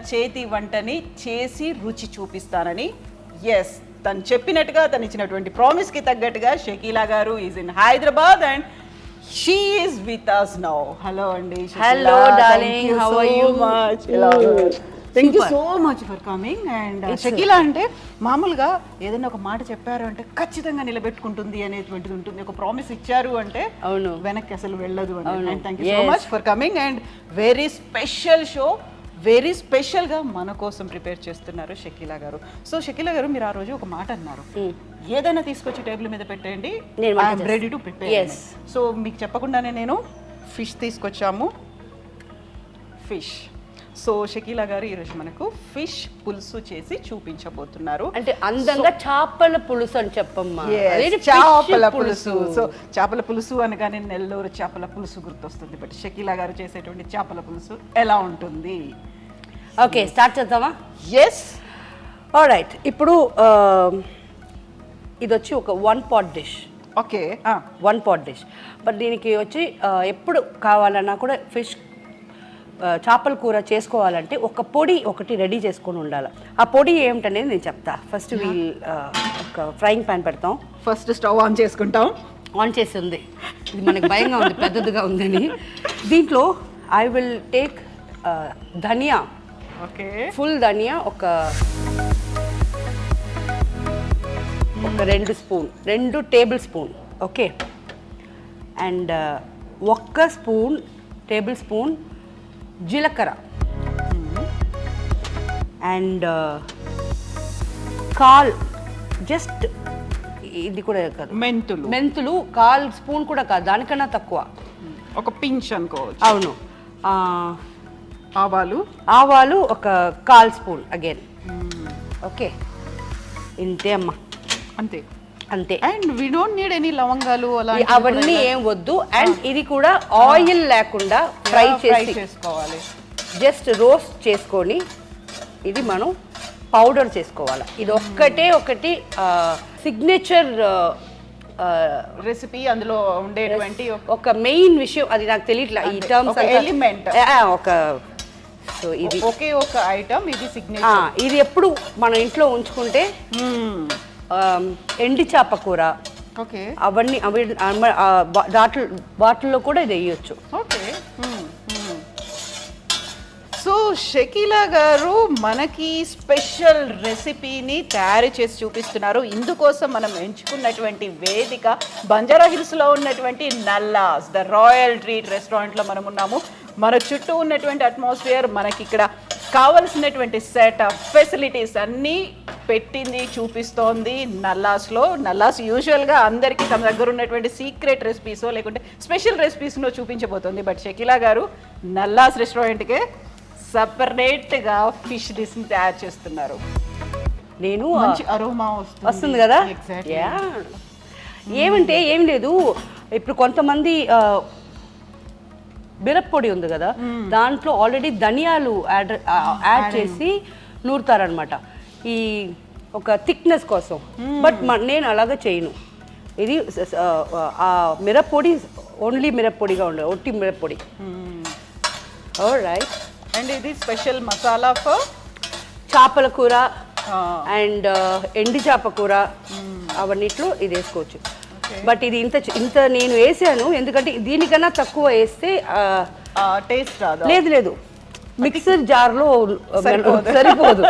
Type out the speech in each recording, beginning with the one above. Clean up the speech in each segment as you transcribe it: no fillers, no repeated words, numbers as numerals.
చేతి వంటని చేసి రుచి చూపిస్తానని ఎస్ తను చెప్పినట్టుగా తను ఇచ్చినటువంటి ప్రామిస్ కి తగ్గట్టుగా షకీలా గారు is in Hyderabad and she is with us now. Hello అండి. Hello darling, how are you? Thank you so much for coming. And Shakeela అంటే మామూలుగా ఏదైనా ఒక మాట చెప్పారు అంటే ఖచ్చితంగా నిలబెట్టుకుంటుంది అనేటువంటిది ఉంటుంది. ఒక ప్రామిస్ ఇచ్చారు అంటే అవును, వెనక్కి అసలు వెళ్ళదు అని. And thank you so much for coming and very special show, very స్పెషల్గా మన కోసం ప్రిపేర్ చేస్తున్నారు షకీలా గారు. సో షకీలా గారు, మీరు ఆ రోజు ఒక మాట అన్నారు, ఏదైనా తీసుకొచ్చి టేబుల్ మీద పెట్టండి, I'm ready to prepare. So మీకు చెప్పకుండానే నేను ఫిష్ తీసుకొచ్చాము. ఫిష్. సో షకీలా గారు ఈరోజు మనకు ఫిష్ పులుసు చేసి చూపించబోతున్నారు. అంటే అందంగా చేపల పులుసు అని చెప్పమ్మా. చేపల పులుసు. సో చేపల పులుసు అనగానే నెల్లూరు చేపల పులుసు గుర్తొస్తుంది. బట్ షకీలా గారు చేసేటువంటి చేపల పులుసు ఎలా ఉంటుంది? ఓకే, స్టార్ట్ చేద్దామా? ఎస్. ఆల్రైట్. ఇప్పుడు ఇది వచ్చి ఒక 1 pot dish. Okay, 1 pot dish. But దీనికి వచ్చి ఎప్పుడు కావాలన్నా కూడా ఫిష్ చేపల కూర చేసుకోవాలంటే ఒక పొడి ఒకటి రెడీ చేసుకొని ఉండాలి. ఆ పొడి ఏమిటనేది నేను చెప్తా. ఫస్ట్ ఒక ఫ్రైయింగ్ ప్యాన్ పెడతాం. ఫస్ట్ స్టవ్ ఆన్ చేసుకుంటాం. ఆన్ చేసి ఉంది, ఇది మనకి భయంగా ఉంది, పెద్దదిగా ఉందని. దీంట్లో I will take dhania. Okay, full dhania ఒక 2 tablespoon. Okay. And 1 tablespoon jeelakarra. And just ఇది కూడా కాదు, మెంతులు 1 స్పూన్ కూడా కాదు, దానికన్నా తక్కువ, ఒక పించ్ అనుకోవచ్చు. అవును. ఆవాలు ఒక 1 స్పూన్ అగైన్. ఓకే, ఇంతే అమ్మా, అంతే. And we don't need any లవంగాలు అలా అవన్నీ ఏం వద్దు. అండ్ ఇది కూడా ఆయిల్ లేకుండా ఫ్రై చేసుకోవాలి. జస్ట్ రోస్ట్ చేసుకొని ఇది మనం పౌడర్ చేసుకోవాలి. ఇది ఒకటి సిగ్నేచర్ రెసిపీ. అందులో ఉండేటువంటి ఒక మెయిన్ విషయం అది నాకు తెలియట్లా ఈ టర్మ్స్, ఎలిమెంట్. సో ఇది ఒక ఐటమ్, ఇది సిగ్నేచర్. ఇది ఎప్పుడు మన ఇంట్లో ఉంచుకుంటే ఎండి చేప కూర, ఓకే, అవన్నీ బాటిల్లో కూడా ఇది వేయొచ్చు. ఓకే. సో షకీలా గారు మనకి స్పెషల్ రెసిపీని తయారు చేసి చూపిస్తున్నారు. ఇందుకోసం మనం ఎంచుకున్నటువంటి వేదిక బంజారా హిల్స్లో ఉన్నటువంటి నల్లాస్ ద రాయల్ ట్రీట్ రెస్టారెంట్లో మనం ఉన్నాము. మన చుట్టూ ఉన్నటువంటి అట్మాస్ఫియర్, మనకి ఇక్కడ కావలసినటువంటి సెటప్ ఫెసిలిటీస్ అన్నీ పెట్టింది, చూపిస్తోంది నల్లాస్లో. నల్లాస్ యూజువల్గా అందరికీ తమ దగ్గర ఉన్నటువంటి సీక్రెట్ రెసిపీసో లేకుంటే స్పెషల్ రెసిపీస్నో చూపించబోతోంది. బట్ షకీలా గారు నల్లాస్ రెస్టారెంట్కే సపరేట్గా ఫిష్ డిష్ని తయారు చేస్తున్నారు. నేను మంచి అరోమా వస్తుంది కదా. ఏమంటే ఏం లేదు, ఇప్పుడు కొంతమంది మిరప్పొడి ఉంది కదా, దాంట్లో ఆల్రెడీ ధనియాలు యాడ్ చేసి నూరుతారనమాట ఈ ఒక థిక్నెస్ కోసం. బట్ నేను అలాగా చేయను. ఇది మిరప్పొడి ఓన్లీ మిరప్పొడిగా ఉండదు, ఒట్టి మిరప్పొడి. ఆల్రైట్. అండ్ ఇది స్పెషల్ మసాలా ఫర్ చేపల కూర అండ్ ఎండి చేప కూర, అవన్నిట్లో ఇది వేసుకోవచ్చు. బట్ ఇది ఇంత నేను వేసాను ఎందుకంటే దీనికన్నా తక్కువ వేస్తే టేస్ట్ రాదు. లేదు, మిక్సర్ జార్లో సరిపోదు.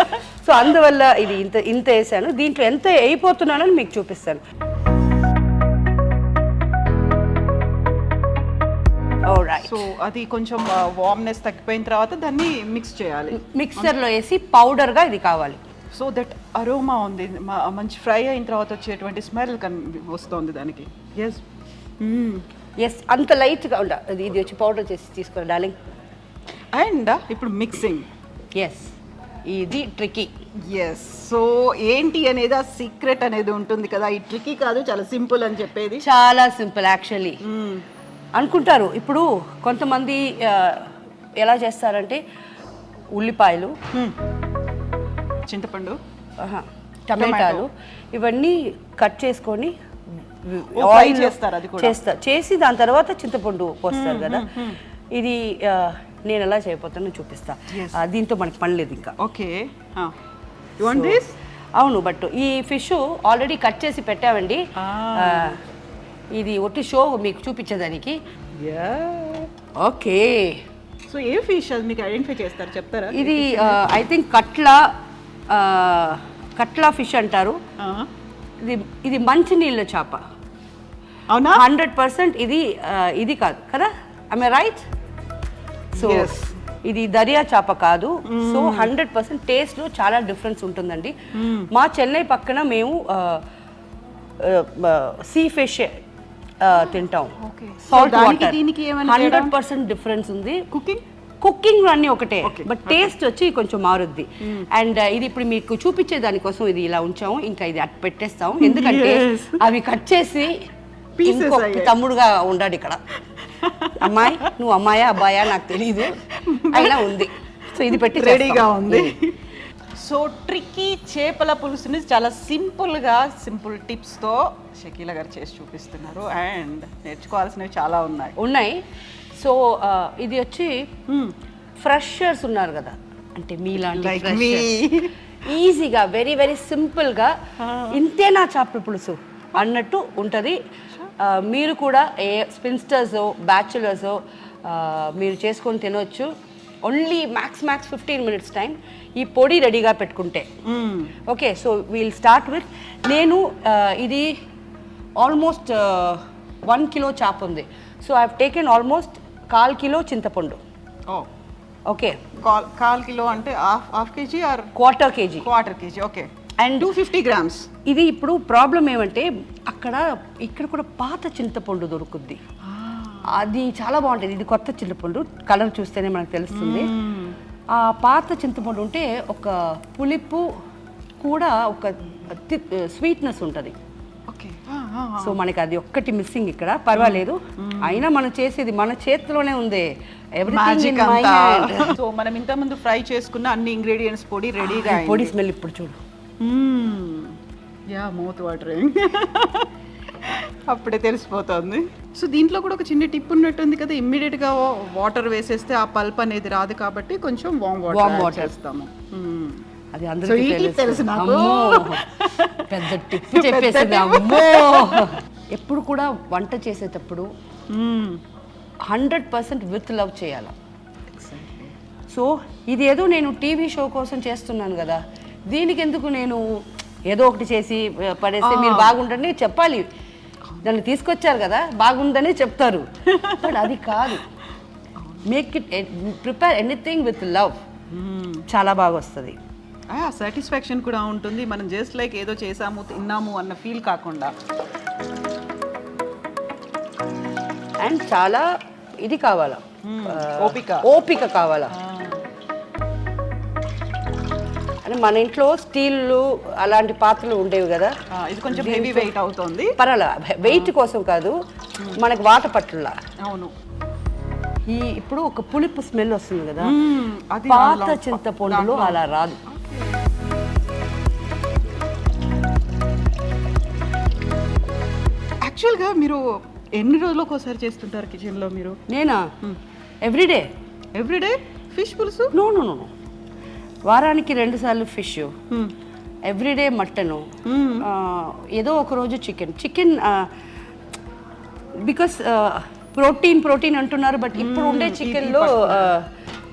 సో అందువల్ల ఇది ఇంత వేసాను. దీంట్లో ఎంత అయిపోతున్నానని మీకు చూపిస్తాను. సో అది కొంచెం వార్మ్నెస్ తగ్గిపోయిన తర్వాత దాన్ని మిక్స్ చేయాలి. మిక్సర్లో వేసి పౌడర్గా ఇది కావాలి. సో దట్ అరోమా ఉంది, మంచి ఫ్రై అయిన తర్వాత వచ్చేటువంటి స్మెల్ వస్తుంది దానికి. ఎస్, అంత లైట్గా ఉండాలి. ఇది వచ్చి పౌడర్ చేసి తీసుకోవాలి డార్లింగ్. అండ్ ఇప్పుడు మిక్సింగ్. ఎస్, ఇది ట్రికీ. ఎస్. సో ఏంటి అనేది ఆ సీక్రెట్ అనేది ఉంటుంది కదా. ఈ ట్రికీ కాదు, చాలా సింపుల్ అని చెప్పేది. చాలా సింపుల్ యాక్చువల్లీ అనుకుంటారు. ఇప్పుడు కొంతమంది ఎలా చేస్తారంటే ఉల్లిపాయలు, చింతపండు, టమాటాలు ఇవన్నీ కట్ చేసుకొని ఆయిల్ చేస్తారు. అది కూడా చేసి దాని తర్వాత చింతపండు పోస్తారు కదా. ఇది నేను ఎలా చేయబోతానో చూపిస్తా. దీంతో మనకి పని లేదు ఇంకా. Okay, you want this? అవును, బట్ ఈ ఫిష్ ఆల్రెడీ కట్ చేసి పెట్టామండి. ఇది ఒట్టి షో మీకు చూపించేదానికి. ఓకే, సో ఏ ఫిష్ అది మీకు ఐడెంటిఫై చేస్తారు, చెప్తారా? ఇది ఐ థింక్ కట్లా ఫిష్ అంటారు. ఇది మంచి నీళ్ళ చేప. అవునా? 100% ఇది కాదు కదా, ఐ రైట్? సో ఇది దర్యా చేప కాదు. సో 100% టేస్ట్లో చాలా డిఫరెన్స్ ఉంటుందండి. మా చెన్నై పక్కన మేము సీ ఫిష్ తింటాం, సాల్ట్ వాటర్. 100% డిఫరెన్స్ ఉంది. కుకింగ్ అన్నీ ఒకటే, బట్ టేస్ట్ వచ్చి కొంచెం మారుద్ది. అండ్ ఇది ఇప్పుడు మీకు చూపించే దానికోసం ఇది ఇలా ఉంచాము. ఇంకా ఇది అట్టు పెట్టేస్తాం, ఎందుకంటే అవి కట్ చేసి ఇంకొక తమ్ముడుగా ఉండాడు ఇక్కడ. అమ్మాయి, నువ్వు అమ్మాయా అబ్బాయా నాకు తెలియదు, అయినా ఉంది. సో ఇది పెట్టి రెడీగా ఉంది. సో ట్రిక్కీ చేపల పులుసుని చాలా సింపుల్ టిప్స్తో షకీలా గారు చేసి చూపిస్తున్నారు. అండ్ నేర్చుకోవాల్సినవి చాలా ఉన్నాయి. సో ఇది వచ్చి ఫ్రెషర్స్ ఉన్నారు కదా, అంటే మీలాంటి ఈజీగా వెరీ వెరీ సింపుల్గా ఇంతేనా చేపల పులుసు అన్నట్టు ఉంటుంది. మీరు కూడా స్పిన్స్టర్స్ బ్యాచులర్స్ మీరు చేసుకొని తినవచ్చు. Only max 15 minutes time. ఈ పొడి రెడీగా పెట్టుకుంటే okay. So we'll start with, నేను ఇది ఆల్మోస్ట్ 1 కిలో చేప ఉంది. So I have taken almost 1/4 kilo చింతపండు. ఓకే, 1/4 కిలో అంటే half KG or quarter KG? Okay. And 250 grams. ఇది ఇప్పుడు ప్రాబ్లం ఏమంటే ఇక్కడ కూడా పాత చింతపండు దొరుకుద్ది, అది చాలా బాగుంటుంది. ఇది కొత్త చింతపండు, కలర్ చూస్తేనే మనకు తెలుస్తుంది. ఆ పాత చింతపండు ఉంటే ఒక పులుపు కూడా ఒక స్వీట్నెస్ ఉంటుంది. సో మనకి అది ఒక్కటి మిస్సింగ్ ఇక్కడ. పర్వాలేదు, అయినా మనం చేసేది మన చేతిలోనే ఉంది. సో మనం ఇంతకుముందు ఫ్రై చేసుకున్న అన్ని ఇంగ్రీడియంట్స్ పొడి రెడీగా. పొడి స్మెల్ ఇప్పుడు చూడు, మౌత్ వాటరింగ్. అప్పుడే తెలిసిపోతుంది. సో దీంట్లో కూడా ఒక చిన్న టిప్ ఉన్నట్టుంది కదా, ఇమ్మీడియట్ గా వాటర్ వేసేస్తే ఆ పల్ప్ అనేది రాదు, కాబట్టి కొంచెం వామ్ వాటర్ వేస్తాము. అది అందరికీ తెలుసు నాకు. పెద్ద టిప్ చెప్పేసింది. అమ్మో, ఎప్పుడు కూడా వంట చేసేటప్పుడు 100% విత్ లవ్ చేయాలి. సో ఇది ఏదో నేను టీవీ షో కోసం చేస్తున్నాను కదా, దీనికి ఎందుకు నేను ఏదో ఒకటి చేసి పడేస్తే మీరు బాగుండని చెప్పాలి. దాన్ని తీసుకొచ్చారు కదా, బాగుందని చెప్తారు, బట్ అది కాదు. Make it, prepare anything with love, చాలా బాగా వస్తుంది. సాటిస్ఫాక్షన్ కూడా ఉంటుంది. మనం జస్ట్ లైక్ ఏదో చేసాము తిన్నాము అన్న ఫీల్ కాకుండా. అండ్ చాలా ఇది కావాలా, ఓపిక కావాలా. అంటే మన ఇంట్లో స్టీల్లు అలాంటి పాత్రలు ఉండేవి కదా, ఇది కొంచెం హెవీ వెయిట్ అవుతుంది. పర్వాలా, వెయిట్ కోసం కాదు, మనకు వాత పట్టులా. అవును. ఇప్పుడు ఒక పులుపు స్మెల్ వస్తుంది కదా, పాత చింతపండులో అలా రాదు. యాక్చువల్గా మీరు ఎన్ని రోజులకు ఒకసారి చేస్తుంటారు కిచెన్లో మీరు? నేనా, ఎవ్రీడే ఫిష్ పులుసు? నో, వారానికి 2 సార్లు ఫిష్, ఎవ్రీడే మటను, ఏదో ఒక రోజు చికెన్. బికాస్ ప్రోటీన్ అంటున్నారు, బట్ ఇప్పుడు ఉండే చికెన్లో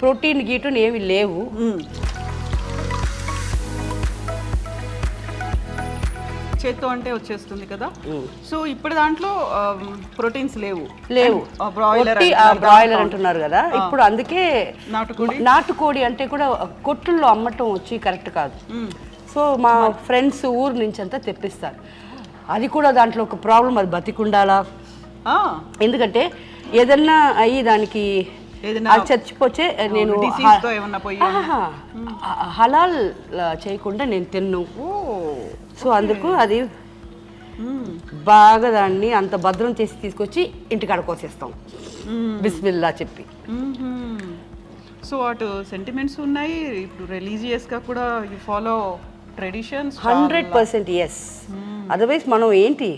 ప్రోటీన్ గీటుని ఏమి లేవు. చేత్తో అంటే వచ్చేస్తుంది కదా. సో ఇప్పుడు దాంట్లో ప్రోటీన్స్ లేవు. బ్రాయిలర్ అంటున్నారు కదా ఇప్పుడు, అందుకే నాటుకోడి అంటే కూడా కొట్టుల్లో అమ్మటం వచ్చి కరెక్ట్ కాదు. సో మా ఫ్రెండ్స్ ఊరు నుంచి అంతా తెప్పిస్తారు. అది కూడా దాంట్లో ఒక ప్రాబ్లం, అది బతికుండాలా. ఎందుకంటే ఏదన్నా అయ్యి దానికి చచ్చిపోతే నేను హలాల్ చేయకుండా నేను తిన్ను. సో అందుకు అది బాగా దాన్ని అంత భద్రం చేసి తీసుకొచ్చి ఇంటికాడ కోసేస్తాం బిస్మిల్లా చెప్పి. సో అటు సెంటిమెంట్స్ ఉన్నాయి, ఇప్పుడు రిలీజియస్గా కూడా you follow traditions. 100% yes. Otherwise మనం ఏంటి,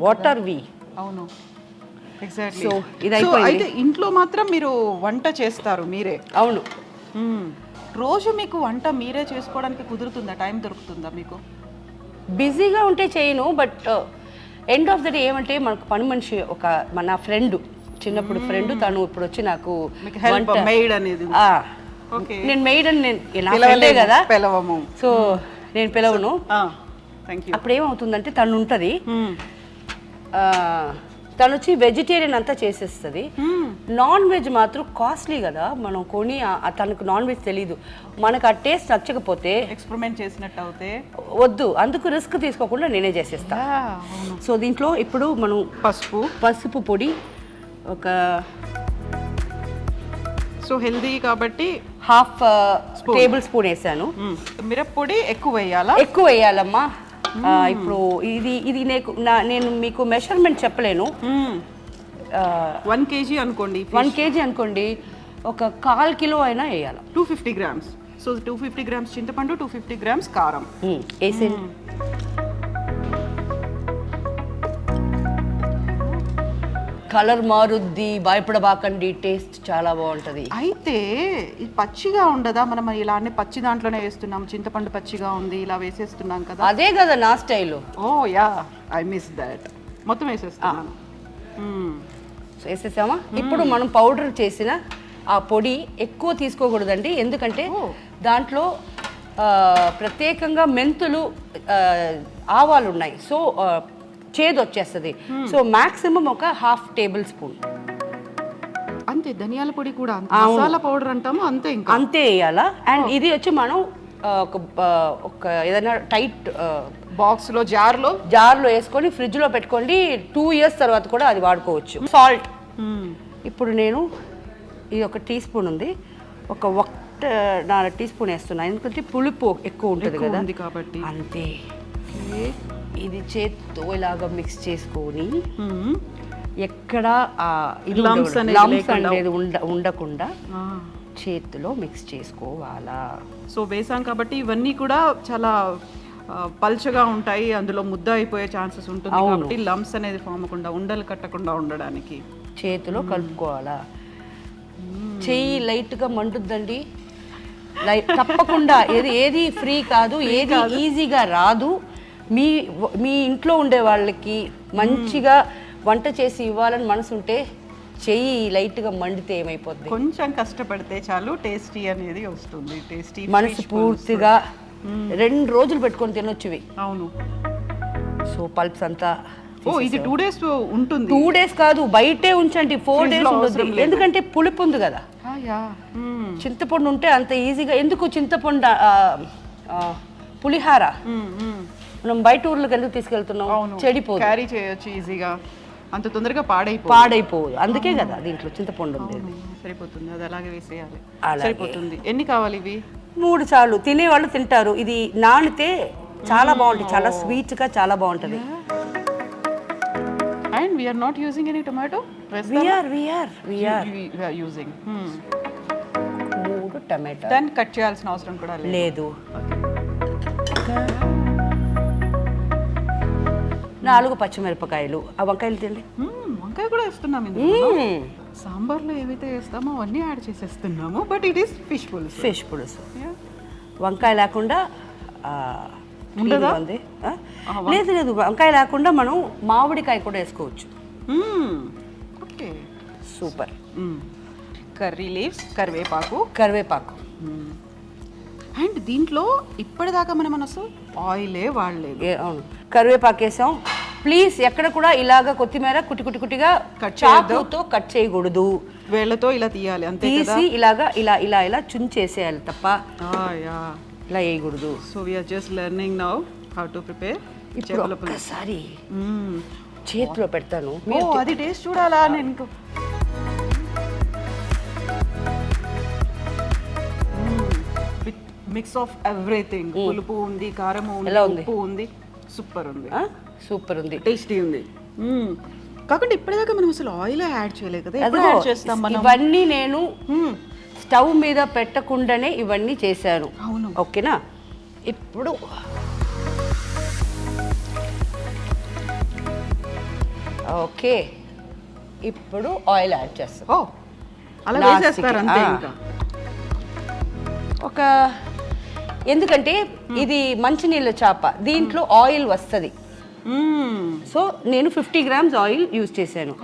వాట్ ఆర్ వి? అవును. ఎగ్జాక్ట్లీ. సో ఇది అయిపోయింది. అయితే ఇంట్లో మాత్రం మీరు వంట చేస్తారు మీరే? అవును. రోజు మీకు వంట మీరే చేసుకోవడానికి కుదురుతుందా? టైం దొరుకుతుందా మీకు? బిజీగా ఉంటే చేయను, but end of the day ఏమంటే మనకు పని మనిషి మన ఫ్రెండ్, చిన్నప్పుడు ఫ్రెండ్, తను ఇప్పుడు వచ్చి నాకు మెయిడ్ అనేది. నేను మెయిడ్ అని నేను పిలవలే కదా, పిలవము. సో నేను పిలవను. Thank you. అప్పుడు ఏమవుతుందంటే తను ఉంటుంది, తను వచ్చి వెజిటేరియన్ అంతా చేసేస్తుంది. నాన్ వెజ్ మాత్రం కాస్ట్లీ కదా, మనం కొని తనకు నాన్ వెజ్ తెలీదు, మనకు ఆ టేస్ట్ నచ్చకపోతే ఎక్స్పెరిమెంట్ చేసినట్టు అవుతే వద్దు, అందుకు రిస్క్ తీసుకోకుండా నేనే చేసేస్తా. సో దీంట్లో ఇప్పుడు మనం పసుపు పొడి ఒక సో హెల్దీ కాబట్టి హాఫ్ టేబుల్ స్పూన్ వేసాను. మిరప్పొడి ఎక్కువ వేయాలా? ఎక్కువ వేయాలమ్మా. ఇప్పుడు ఇది నేను మీకు మెషర్మెంట్ చెప్పలేను. 1 kg అనుకోండి, 1 kg అనుకోండి, ఒక 1/4 కిలో అయినా వేయాలి. 250 grams. సో 250 grams చింతపండు, 250 grams కారం వేసేది. కలర్ మారుద్ది, భయపడబాకండి, టేస్ట్ చాలా బాగుంటుంది. అయితే ఇది పచ్చిగా ఉండదా? మనం ఇలానే పచ్చి దాంట్లోనే వేస్తున్నాం, చింతపండు పచ్చిగా ఉంది, ఇలా వేసేస్తున్నాం కదా. అదే కదా నా style. Oh yeah, I miss that. మొత్తం వేసేస్తున్నాను. వేసేసామా? ఇప్పుడు మనం పౌడర్ చేసిన ఆ పొడి ఎక్కువ తీసుకోకూడదండి, ఎందుకంటే దాంట్లో ప్రత్యేకంగా మెంతులు, ఆవాలు ఉన్నాయి, సో చేదు వచ్చేస్తుంది. సో మాక్సిమం ఒక 1/2 టేబుల్ స్పూన్ అంతే. ధనియాల పొడి కూడా మసాలా పౌడర్ అంటాము, అంతే, ఇంకా అంతే వేయాలా. అండ్ ఇది వచ్చి మనం ఒక ఏదైనా టైట్ బాక్స్లో జార్లో వేసుకొని ఫ్రిడ్జ్లో పెట్టుకోండి. 2 years తర్వాత కూడా అది వాడుకోవచ్చు. సాల్ట్ ఇప్పుడు నేను ఇది 1 టీ స్పూన్ ఉంది, ఒక 1.5 టీ స్పూన్ వేస్తున్నా, ఎందుకంటే పులుపు ఎక్కువ ఉంటుంది కదా కాబట్టి. అంతే. ఇది చేత్తో ఇలాగా మిక్స్ చేసుకొని ఎక్కడ లమ్స్ అనేది ఉండకుండా చేతిలో మిక్స్ చేసుకోవాలా. సో వేసాం కాబట్టి ఇవన్నీ కూడా చాలా పల్చగా ఉంటాయి, అందులో ముద్ద అయిపోయే ఛాన్సెస్ ఉంటుంది కాబట్టి లమ్స్ అనేది ఫామ్ అవ్వకుండా, ఉండలు కట్టకుండా ఉండడానికి చేతిలో కలుపుకోవాలా. చెయ్యి లైట్గా మండుద్దండి, తప్పకుండా. ఏది ఫ్రీ కాదు, ఏది ఈజీగా రాదు. మీ ఇంట్లో ఉండే వాళ్ళకి మంచిగా వంట చేసి ఇవ్వాలని మనసు ఉంటే చెయ్యి లైట్గా మండితే ఏమైపోద్ది, కొంచెం కష్టపడితే చాలు టేస్టీ అనేది వస్తుంది. టేస్టీ మనసు పూర్తిగా 2 రోజులు పెట్టుకొని తినొచ్చువి. అవును. సో పల్ప్స్ అంతా ఇది 2 days ఉంటుంది. 2 days కాదు, బయటే ఉంచండి, 4 days ఉంటుంది, ఎందుకంటే పులుపు ఉంది కదా. చింతపండు ఉంటే అంత ఈజీగా ఎందుకు, చింతపండు పులిహార మనం బయట ఊర్లోకి ఎందుకు తీసుకెళ్తున్నాం, చెడిపోదు, క్యారీ చేయొచ్చు ఈజీగా, అంత తొందరగా పాడైపోదు, అందుకే కదా దీంట్లో చింతపండు ఉంది. సరిపోతుంది, అది అలాగే వేసేయాలి, సరిపోతుంది. ఎన్ని కావాలి ఇవి? 3 చాలు, తినేవాళ్ళు తింటారు. ఇది నానితే చాలా బాగుంటుంది, చాలా స్వీట్ గా చాలా బాగుంటుంది. And we are not using any tomato? We are using 3 టమాటా. దాన్ని కట్ చేయాల్సిన అవసరం కూడా లేదు. 4 పచ్చిమిరపకాయలు. ఆ వంకాయలు తిండి, వంకాయ కూడా వేస్తున్నాం. సాంబార్లో ఏవైతే వేస్తామో అవన్నీ యాడ్ చేసేస్తున్నాము, but it is fish pulusu. వంకాయ లేకుండా ఉంది. లేదు, వంకాయ లేకుండా మనం మామిడికాయ కూడా వేసుకోవచ్చు. Okay, super. కర్రీ లీవ్స్, కరివేపాకు. అండ్ దీంట్లో ఇప్పటిదాకా మనం అసలు ఆయిలే వాడలేదు. అవును, కరివేపాకు వేసాం. ప్లీజ్ ఎక్కడ కూడా ఇలాగా కొత్తిమీర కుట్టిగా చాకుతో కట్ చేయకూడదు, వేళ్ళతో ఇలా తీయాలి, అంతే. తీసి ఇలాగా ఇలా చుంచేసేయాలి తప్ప ఇలా వేయకూడదు. So we are just learning now how to prepare. ఇప్పుడు ఒక్కసారి చేతిలో పెడతాను, అది టేస్ట్ చూడాలా. నేను మిక్స్ ఆఫ్ ఎవ్రీథింగ్, పులుపు ఉంది, కారం ఉంది, ఉప్పు ఉంది, సూపర్ ఉంది, టేస్టీ ఉంది. కాకుండా ఇప్పటిదాకా మనం అసలు ఆయిల్ యాడ్ చేయలేదు కదా. ఎప్పుడు యాడ్ చేస్తాం మనం? ఇవన్నీ నేను స్టవ్ మీద పెట్టకుండానే ఇవన్నీ చేశాను. అవును, ఓకేనా. ఇప్పుడు ఓకే, ఇప్పుడు ఆయిల్ యాడ్ చేస్తాం. ఓ అలా Last వేసేస్తారు కి. అంతే ఇంకా. ఒక ఎందుకంటే ఇది మంచినీళ్ళ చేప, దీంట్లో ఆయిల్ వస్తుంది. సో నేను 50 grams ఆయిల్ యూజ్ చేశాను.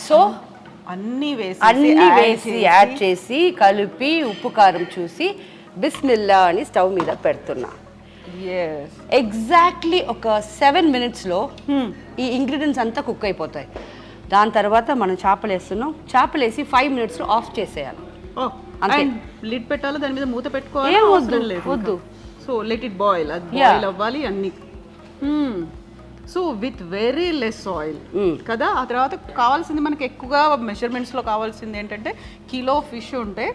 సో అన్నీ వేసి యాడ్ చేసి కలిపి ఉప్పు కారం చూసి బిస్మిల్లా అని స్టవ్ మీద పెడుతున్నా. ఎగ్జాక్ట్లీ ఒక 7 minutesలో ఈ ఇంగ్రీడియంట్స్ అంతా కుక్ అయిపోతాయి. దాని తర్వాత మనం చేపలు వేస్తున్నాం. చేపలు వేసి 5 minutesలో ఆఫ్ చేసేయాలి. అంతే. లిడ్ పెట్టాలి, దాని మీద మూత పెట్టుకోవాలి. ఏం వద్దు. సో లెట్ ఇట్ బాయిల్, అది బాయిల్ అవ్వాలి అన్ని. So with very less oil కదా. ఆ తర్వాత కావాల్సింది మనకి ఎక్కువగా మెజర్మెంట్స్లో కావాల్సింది ఏంటంటే కిలో ఫిష్ ఉంటే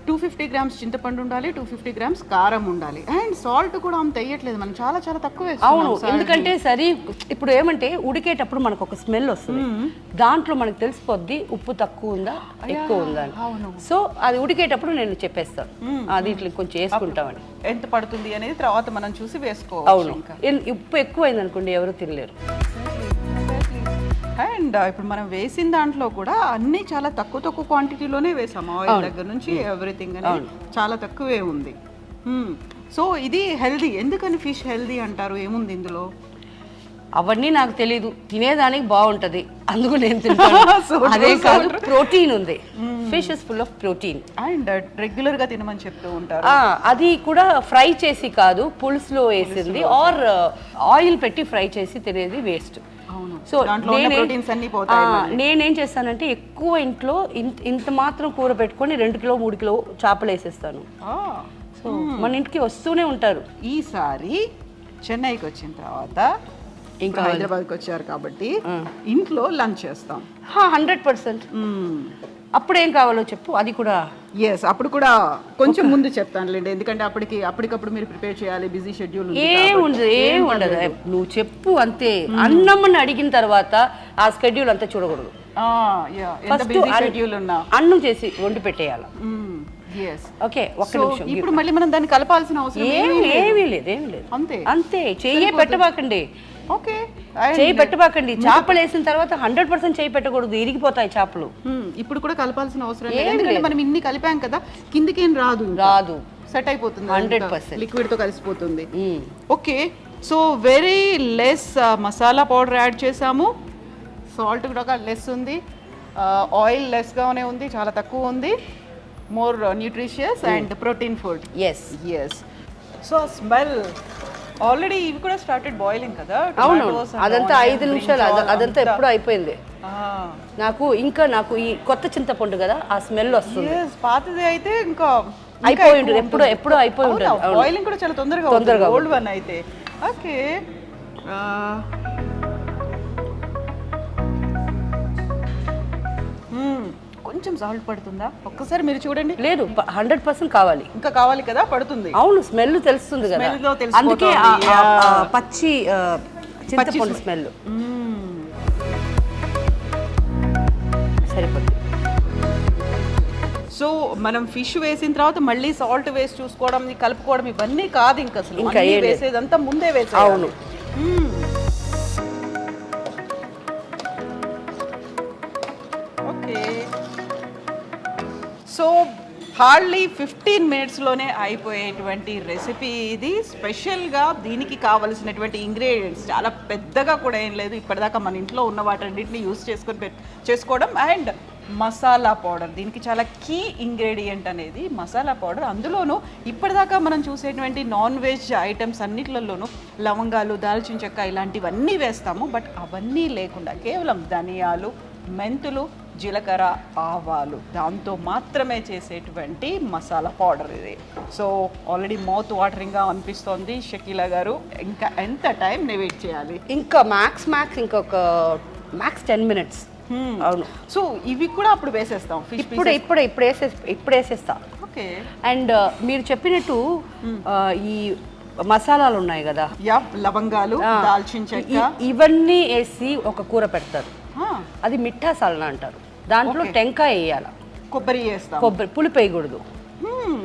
250 grams చింతపండు ఉండాలి, 250 grams కారం ఉండాలి. అండ్ సాల్ట్ కూడా అంత వేయట్లేదు మనం, చాలా చాలా తక్కువ. అవును, ఎందుకంటే సరే ఇప్పుడు ఏమంటే ఉడికేటప్పుడు మనకు ఒక స్మెల్ వస్తుంది. దాంట్లో మనకు తెలిసిపోద్ది ఉప్పు తక్కువ ఉందా ఎక్కువ ఉందా అని. సో అది ఉడికేటప్పుడు నేను చెప్పేస్తాను దీంట్లో కొంచెం వేసుకుంటామని. ఎంత పడుతుంది అనేది తర్వాత మనం చూసి వేసుకోవాలి. అవును, ఉప్పు ఎక్కువైంది అనుకోండి ఎవరు తినలేరు. అండ్ ఇప్పుడు మనం వేసిన దాంట్లో కూడా అన్ని చాలా తక్కువ క్వాంటిటీలోనే వేసాము. ఆయిల్ దగ్గర నుంచి ఎవ్రీథింగ్ అనేది చాలా తక్కువే ఉంది. సో ఇది హెల్దీ. ఎందుకని ఫిష్ హెల్దీ అంటారు? ఏముంది ఇందులో? అవన్నీ నాకు తెలీదు, తినేదానికి బాగుంటది అందుకు నేను తింటాను. అదే కాదు, ప్రోటీన్ ఉంది. Fish is full of protein. And regular గా తినమని చెప్తూ ఉంటారు. అది కూడా ఫ్రై చేసి కాదు, పులుసులో వేసింది ఆర్ ఆయిల్ పెట్టి ఫ్రై చేసి తినేది వేస్ట్. సో నేనేం చేస్తానంటే ఎక్కువ ఇంట్లో ఇంత మాత్రం కూర పెట్టుకొని 2 కిలో 3 కిలో చేపలు వేసేస్తాను. సో మన ఇంటికి వస్తూనే ఉంటారు. ఈసారి చెన్నైకి వచ్చిన తర్వాత ఇంకా హైదరాబాద్కి వచ్చారు కాబట్టి ఇంట్లో లంచ్ చేస్తాం 100%. అప్పుడు ఏం కావాలో చెప్పు, అది కూడా. అప్పుడు కూడా కొంచెం ముందు చెప్తానులేండి, ఎందుకంటే అప్పటికప్పుడు మీరు ప్రిపేర్ చేయాలి, బిజీ షెడ్యూల్. ఏం ఉండదు, నువ్వు చెప్పు అంతే. అన్నం అడిగిన తర్వాత ఆ స్కెడ్యూల్ అంతా చూడకూడదు. అన్నం చేసి వండి పెట్టేయాలి. ఓకే, ఒక్క నిమిషం. ఇప్పుడు మళ్ళీ మనం దాన్ని కలపాల్సిన అవసరం ఏమీ లేదు. అంతే చెయ్యే పెట్టబాకండి. ఓకే, చేయి పెట్టబాకండి. చేపలు వేసిన తర్వాత 100% చేయి పెట్టకూడదు, ఇరిగిపోతాయి చేపలు. ఇప్పుడు కూడా కలపాల్సిన అవసరం లేదు, ఎందుకంటే మనం ఇన్ని కలిపాం కదా, కిందికి ఏం రాదు, సెట్ అయిపోతుంది. 100% లిక్విడ్ తో కలిసిపోతుంది. Okay, so very less masala powder add చేసాము. సాల్ట్ కూడా లెస్ ఉంది, ఆయిల్ లెస్ గానే ఉంది, చాలా తక్కువ ఉంది. More nutritious and protein food. Yes. So smell already ఇవి కూడా స్టార్టెడ్ బాయిలింగ్ కదా. అవును, అదంతా 5 నిమిషాలు, అదంతా ఎప్పుడు అయిపోయింది. నాకు ఈ కొత్త చింతపండు కదా, ఆ స్మెల్ వస్తుంది. పాతది అయితే ఇంకా అయిపోయి ఉంటుంది, ఎప్పుడో అయిపోయి ఉంటుంది. బాయిలింగ్ కూడా చాలా తొందరగా ఓల్డ్ వన్ అయితే. ఓకే, కొంచెం సాల్ట్ పడుతుందా ఒక్కసారి మీరు చూడండి. లేదు, 100% కావాలి. ఇంకా కావాలి కదా, పడుతుంది. అవును, స్మెల్ తెలుస్తుంది కదా, అందుకే పచ్చి చింతపండు స్మెల్ సరిపోతుంది. సో మనం ఫిష్ వేసిన తర్వాత మళ్ళీ సాల్ట్ వేసి చూసుకోవడం, కలుపుకోవడం ఇవన్నీ కాదు ఇంకా అసలు. ఇంకా వేసేదంతా ముందే వేసేయాలి. అవును. సో హార్డ్లీ 15 minutesలోనే అయిపోయేటువంటి రెసిపీ ఇది. స్పెషల్గా దీనికి కావలసినటువంటి ఇంగ్రీడియంట్స్ చాలా పెద్దగా కూడా ఏం లేదు, ఇప్పటిదాకా మన ఇంట్లో ఉన్న వాటన్నిటిని యూస్ చేసుకోవడం. అండ్ మసాలా పౌడర్, దీనికి చాలా కీ ఇంగ్రీడియంట్ అనేది మసాలా పౌడర్. అందులోనూ ఇప్పటిదాకా మనం చూసేటువంటి నాన్ వెజ్ ఐటమ్స్ అన్నిట్లలోనూ లవంగాలు, దాల్చిన చెక్క ఇలాంటివన్నీ వేస్తాము. బట్ అవన్నీ లేకుండా కేవలం ధనియాలు, మెంతులు, జీలకర్ర, ఆవాలు, దాంతో మాత్రమే చేసేటువంటి మసాలా పౌడర్ ఇది. సో ఆల్రెడీ మౌత్ వాటరింగ్గా అనిపిస్తోంది షకీలా గారు. ఇంకా ఎంత టైం వెయిట్ చేయాలి? ఇంకా మ్యాక్స్ ఇంకొక 10 minutes. అవును. సో ఇవి కూడా అప్పుడు వేసేస్తాం, ఇప్పుడు వేసేస్తా. ఓకే. అండ్ మీరు చెప్పినట్టు ఈ మసాలాలు ఉన్నాయి కదా, లవంగాలు, దాల్చిన చెక్క, ఇవన్నీ వేసి ఒక కూర పెడతారు, అది మిఠా సాలనా అంటారు. దాంట్లో టెంకాయ వేయాలి, కొబ్బరి వేస్తాం. పులుపు వేయకూడదు,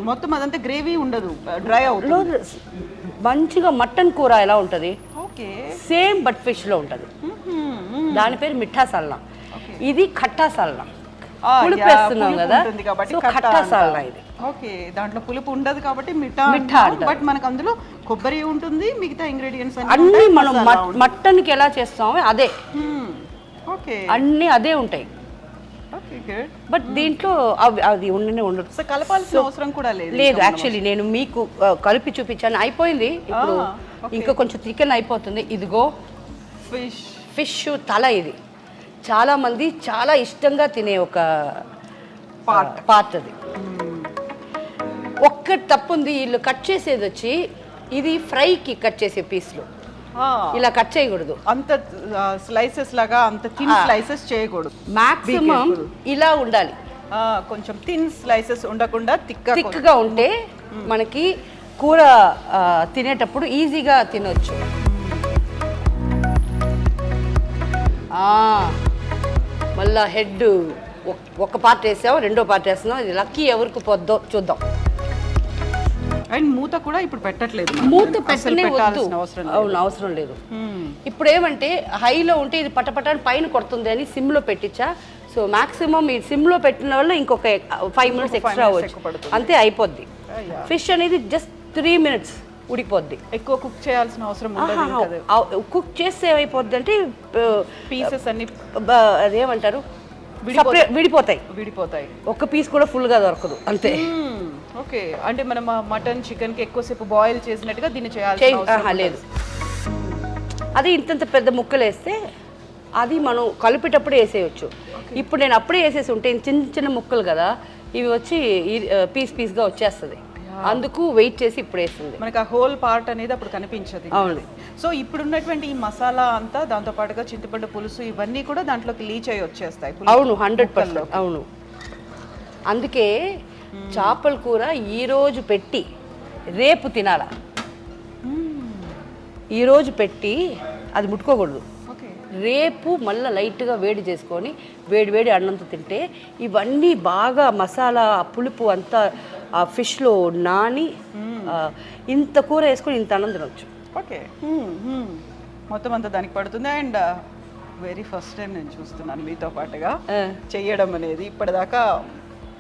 మొత్తం అదంతా గ్రేవీ ఉండదు, డ్రై అవుతుంది. మంచిగా మటన్ కూర ఎలా ఉంటుంది ఓకే, సేమ్ బట్ ఫిష్ లో ఉంటుంది. దాని పేరు మిఠా సాలనా. ఇది ఖట్టా సాల్నా, ఆ, పులుపు యా, వేస్తున్నాం పులుపు కదా, ఉంటుంది కాబట్టి సో ఖట్టా ఖట్టా అంటాం. సాల్నా ఇది. ఓకే, దాంట్లో పులుపు ఉండదు కాబట్టి మిఠా మిఠా అంటాం. అంటారు. బట్ మనకు అందులో కొబ్బరి ఉంటుంది, మిగతా ఇంగ్రీడియంట్స్ అన్నీ మనం మటన్కి ఎలా చేస్తామో అదే, ఓకే అన్నీ అదే ఉంటాయి. Okay good. బట్ దీంట్లో అది ఉండనే ఉండదు. సో కలపాల్సిన అవసరం కూడా లేదు. లేదు, యాక్చువల్లీ నేను మీకు కలిపి చూపించాను, అయిపోయింది. ఇప్పుడు ఇంకా కొంచెం చికెన్ అయిపోతుంది. ఇదిగో ఫిష్ ఫిష్ తల. ఇది చాలా మంది చాలా ఇష్టంగా తినే ఒక పార్ట్ అది. ఒక్కటి తప్పుంది, వీళ్ళు కట్ చేసేది వచ్చి ఇది ఫ్రైకి కట్ చేసే పీస్లు ఇలా కట్ చేయకూడదు. అంత స్లైసెస్ లాగా అంత థిన్ స్లైసెస్ చేయకూడదు. మాక్సిమం ఇలా ఉండాలి. కొంచెం థిన్ స్లైసెస్ ఉండకుండా థిక్గా ఉంటే మనకి కూర తినేటప్పుడు ఈజీగా తినొచ్చు. మళ్ళా హెడ్ ఒక పార్ట్ వేసాం, రెండో పార్ట్ వేస్తున్నాం. ఇది లక్కీ ఎవరికి పొద్దో చూద్దాం. అండ్ మూత కూడా ఇప్పుడు పెట్టట్లేదు, మూత పెట్టనే వద్దు. అవును, అవసరం లేదు. ఇప్పుడు ఏమంటే హైలో ఉంటే ఇది పటపటాన్ని పైన కొడుతుంది అని సిమ్లో పెట్టించా. సో మాక్సిమం ఈ సిమ్లో పెట్టిన వల్ల ఇంకొక 5 మినిట్స్ ఎక్స్ట్రా అవ్వచ్చు, అంతే అయిపోద్ది. ఫిష్ అనేది జస్ట్ 3 మినిట్స్ ఉడికిపోద్ది. ఎక్కువ కుక్ చేయాల్సిన అవసరం ఉండదు. కుక్ చేస్తే ఏమైపోద్ది అంటే పీసెస్ అన్ని అదేమంటారు విడిపోతాయి. ఒక్క పీస్ కూడా ఫుల్గా దొరకదు, అంతే. ఓకే, అంటే మనం మటన్ చికెన్కి ఎక్కువసేపు బాయిల్ చేసినట్టుగా దీన్ని చేయాలి లేదు. అది ఇంతంత పెద్ద ముక్కలు వేస్తే అది మనం కలిపేటప్పుడే వేసేయచ్చు. ఇప్పుడు నేను అప్పుడే వేసేసి ఉంటే చిన్న చిన్న ముక్కలు కదా, ఇవి వచ్చి పీస్గా వచ్చేస్తుంది. అందుకు వెయిట్ చేసి ఇప్పుడు వేస్తుంది. మనకి ఆ హోల్ పార్ట్ అనేది అప్పుడు కనిపించదు. అవును. సో ఇప్పుడు ఉన్నటువంటి ఈ మసాలా అంతా, దాంతో పాటుగా చింతపండు పులుసు ఇవన్నీ కూడా దాంట్లోకి లీచ్ అయ్యి వచ్చేస్తాయి. అవును, 100%. అవును, అందుకే చేపల కూర ఈరోజు పెట్టి రేపు తినాలా. ఈరోజు పెట్టి అది ముట్టుకోకూడదు. రేపు మళ్ళీ లైట్గా వేడి చేసుకొని వేడి అన్నంతో తింటే ఇవన్నీ బాగా మసాలా పులుపు అంతా ఆ ఫిష్లో నాని ఇంత కూర వేసుకొని ఇంత అన్నం తినొచ్చు. ఓకే, మొత్తం అంతా దానికి పడుతుంది. అండ్ వెరీ ఫస్ట్ టైం నేను చూస్తున్నాను మీతో పాటుగా చేయడం అనేది. ఇప్పటిదాకా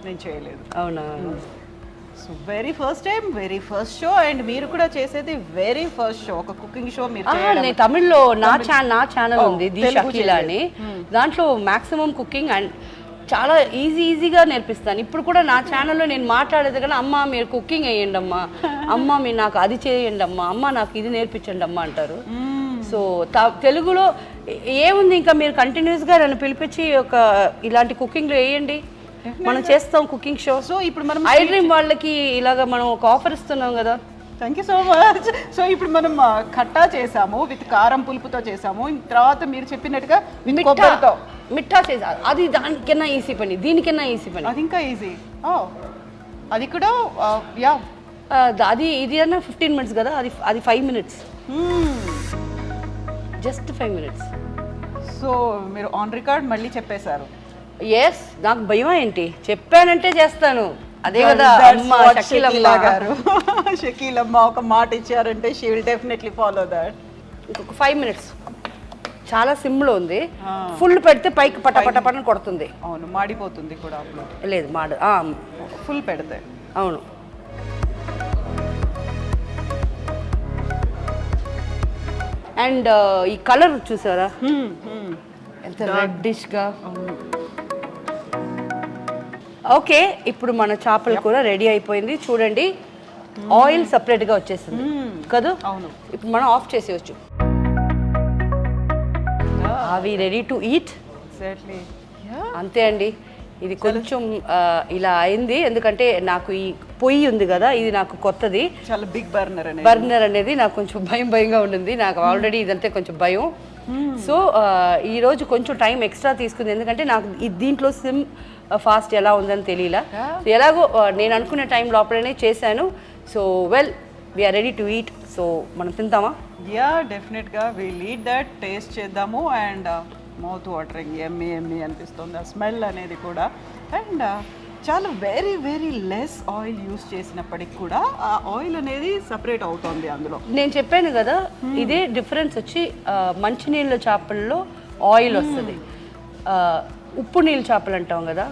నేను చేయలేదు. అవునా? So very first time, very first show. And మీరు కూడా చేసేది వెరీ ఫస్ట్ షో, ఒక కుకింగ్ షో మీరు చేయడం. నేను తమిళ్లో నా ఛానల్ ఉంది ది షకీలా అని, దాంట్లో మాక్సిమం కుకింగ్ అండ్ చాలా ఈజీగా నేర్పిస్తాను. ఇప్పుడు కూడా నా ఛానల్లో నేను మాట్లాడేది కానీ, అమ్మ మీరు కుకింగ్ వేయండి అమ్మా, అమ్మ మీరు నాకు అది చేయండి అమ్మా, అమ్మ నాకు ఇది నేర్పించండి అమ్మ అంటారు. సో తెలుగులో ఏముంది, ఇంకా మీరు కంటిన్యూస్గా నన్ను పిలిపించి ఒక ఇలాంటి కుకింగ్లో వేయండి, మనం చేస్తాం కుకింగ్ షో. సో ఇప్పుడు మనం ఐ డ్రీమ్ వాళ్ళకి ఇలాగ మనం ఒక ఆఫర్ ఇస్తున్నాం కదా. Thank you so much. So ఇప్పుడు మనం ఖట్టా చేసాము, విత్ కారం పులుపుతో చేసాము. తర్వాత మీరు చెప్పినట్టుగా కొబ్బరితో మిఠా చేసా, అది దానికన్నా ఈజీ పని, దీనికన్నా ఈజీ పని. అది ఇంకా ఈజీ. అది కూడా యా, అది ఇది అన్నా 15 మినిట్స్ కదా, అది 5 మినిట్స్, జస్ట్ 5 మినిట్స్. సో మీరు ఆన్ రికార్డ్ మళ్ళీ చెప్పేశారు. ఎస్, నాకు భయం ఏంటి, చెప్పానంటే చేస్తాను, అదే కదా అమ్మ షకీలమ్మ గారు. షకీలమ్మ ఒక మాట ఇచ్చారంటే she will definitely follow that. ఇంకొక 5 మినిట్స్, చాలా సిమ్లో ఉంది. ఫుల్ పెడితే పైకి పటపటపటని కొడుతుంది. అవును, మాడిపోతుంది కూడా. లేదు ఫుల్ పెడితే. అవును. అండ్ ఈ కలర్ చూసారా ఎంత రెడ్డిష్గా. ఓకే, ఇప్పుడు మన చేపల కూర రెడీ అయిపోయింది. చూడండి, ఆయిల్ సపరేట్గా వచ్చేసింది కదా. అవును, ఇప్పుడు మనం ఆఫ్ చేసేయచ్చు. అవి రెడీ టు ఈట్. అంతే అండి. ఇది కొంచెం ఇలా అయింది ఎందుకంటే నాకు ఈ పొయ్యి ఉంది కదా, ఇది నాకు కొత్తది, చాలా బిగ్ బర్నర్ అనేది నాకు కొంచెం భయంగా ఉండింది. నాకు ఆల్రెడీ ఇదంటే కొంచెం భయం. సో ఈరోజు కొంచెం టైం ఎక్స్ట్రా తీసుకుంది ఎందుకంటే నాకు దీంట్లో సిమ్ ఫాస్ట్ ఎలా ఉందని తెలియలా. ఎలాగో నేను అనుకునే టైం లోపలనే చేశాను. So well, we are ready to eat. So మనం తింటామా? యా, డెఫినెట్గా విల్ ఈట్ దట్. టేస్ట్ చేద్దాము. అండ్ మౌత్ వాటరింగ్, ఎమ్మి అనిపిస్తుంది ఆ స్మెల్ అనేది కూడా. అండ్ చాలా వెరీ లెస్ ఆయిల్ యూస్ చేసినప్పటికి కూడా ఆ ఆయిల్ అనేది సపరేట్ అవుతుంది అందులో. నేను చెప్పాను కదా, ఇదే డిఫరెన్స్ వచ్చి మంచినీళ్ళ చేపల్లో ఆయిల్ వస్తుంది. ఉప్పు నీళ్ళు చేపలు అంటాం కదా,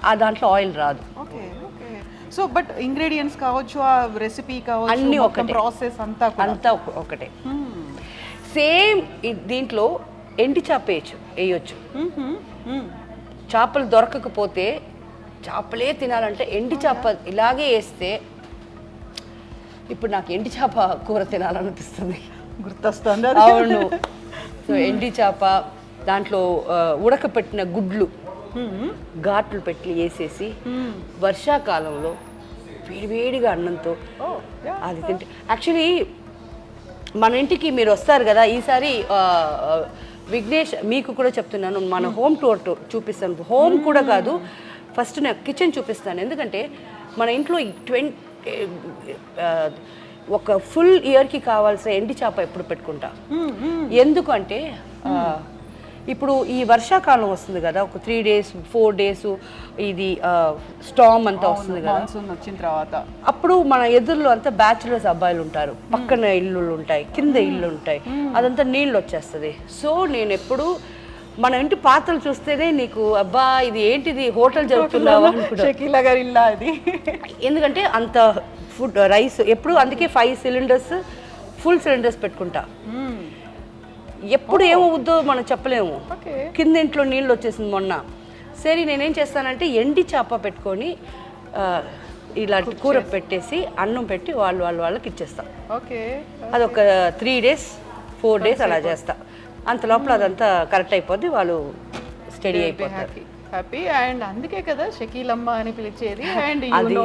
ఆ దాంట్లో ఆయిల్ రాదు. Okay okay. So but ingredients కావచ్చు, ఆ రెసిపీ కావచ్చు, అన్నీ మొత్తం ఒకటే. ప్రాసెస్ అంతా కూడా అంతా ఒకటే. సేమ్ దీంట్లో ఎండి చేప వేయచ్చు. చేపలు దొరకకపోతే, చేపలే తినాలంటే ఎండి చేప ఇలాగే వేస్తే, ఇప్పుడు నాకు ఎండి చేప కూర తినాలనిపిస్తుంది. గుర్తొస్తుంది. అవును. సో ఎండి చేప దాంట్లో ఉడకపెట్టిన గుడ్లు ఘాట్లు పెట్టి వేసేసి వర్షాకాలంలో వేడివేడిగా అన్నంతో అది తింటే, యాక్చువల్లీ మన ఇంటికి మీరు వస్తారు కదా ఈసారి, విఘ్నేష్ మీకు కూడా చెప్తున్నాను, మన హోమ్ టూర్ చూపిస్తాను. హోమ్ కూడా కాదు, ఫస్ట్ నేను కిచెన్ చూపిస్తాను. ఎందుకంటే మన ఇంట్లో ఒక ఫుల్ ఇయర్కి కావాల్సిన ఎండి చేప ఎప్పుడు పెట్టుకుంటా. ఎందుకంటే ఇప్పుడు ఈ వర్షాకాలం వస్తుంది కదా, ఒక 3 days 4 days ఇది స్టామ్ అంతా వస్తుంది కదా, మాన్సూన్ వచ్చిన తర్వాత అప్పుడు మన ఎదురులో అంతా బ్యాచులర్స్ అబ్బాయిలు ఉంటారు, పక్కన ఇల్లులు ఉంటాయి, కింద ఇల్లు ఉంటాయి, అదంతా నీళ్ళు వచ్చేస్తుంది. సో నేను ఎప్పుడు మన ఇంటి పాత్రలు చూస్తేనే నీకు అబ్బా ఇది ఏంటిది హోటల్ జరుగుతున్నావా అనుకుంటా. షకీలా గారి ఇల్లా అది. ఎందుకంటే అంత ఫుడ్ రైస్ ఎప్పుడు, అందుకే 5 cylinders ఫుల్ సిలిండర్స్ పెట్టుకుంటా. ఎప్పుడు ఏమవుద్దో మనం చెప్పలేము. కింద ఇంట్లో నీళ్ళు వచ్చేసింది మొన్న. సరే నేనేం చేస్తానంటే ఎండి చేప పెట్టుకొని ఇలాంటి కూర పెట్టేసి అన్నం పెట్టి వాళ్ళకి ఇచ్చేస్తాం. ఓకే. అదొక 3 days 4 days అలా చేస్తా. అంత లోపల అదంతా కరెక్ట్ అయిపోద్ది, వాళ్ళు స్టడీ అయిపోతారు. హ్యాపీ. అండ్ అందుకే కదా షకీలమ్మ అని పిలిచేది. అండ్ అది నో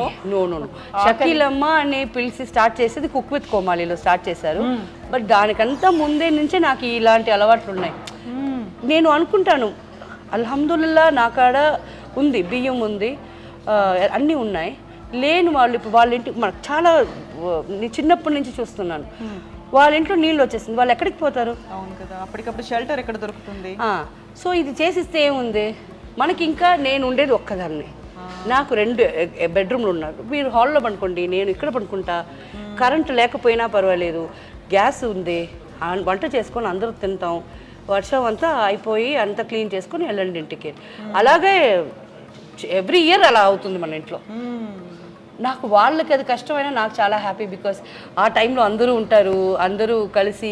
షకీలమ్మ అని పిలిచి స్టార్ట్ చేసేది కుక్ విత్ కోమాలిలో స్టార్ట్ చేశారు. బట్ దానికంతా ముందే నుంచే నాకు ఇలాంటి అలవాట్లు ఉన్నాయి. నేను అనుకుంటాను అల్హమ్దుల్లా నా కాడ ఉంది, బియ్యం ఉంది, అన్నీ ఉన్నాయి. లేని వాళ్ళు ఇప్పుడు వాళ్ళ ఇంటి మనకు చాలా చిన్నప్పటి నుంచి చూస్తున్నాను, వాళ్ళ ఇంట్లో నీళ్ళు వచ్చేసింది, వాళ్ళు ఎక్కడికి పోతారు? అవును కదా, అప్పటికప్పుడు షెల్టర్ ఎక్కడ దొరుకుతుంది? సో ఇది చేసిస్తే ఏముంది మనకి. ఇంకా నేను ఉండేది ఒక్కదాన్ని, నాకు 2 bedroomలు ఉన్నారు. మీరు హాల్లో పడుకోండి, నేను ఇక్కడ పడుకుంటా. కరెంటు లేకపోయినా పర్వాలేదు, గ్యాస్ ఉంది, వంట చేసుకొని అందరూ తింటాం. వర్షం అంతా అయిపోయి అంతా క్లీన్ చేసుకొని వెళ్ళండి ఇంటికి. అలాగే ఎవ్రీ ఇయర్ అలా అవుతుంది మన ఇంట్లో. నాకు వాళ్ళకి అది కష్టమైనా నాకు చాలా హ్యాపీ, బికాస్ ఆ టైంలో అందరూ ఉంటారు, అందరూ కలిసి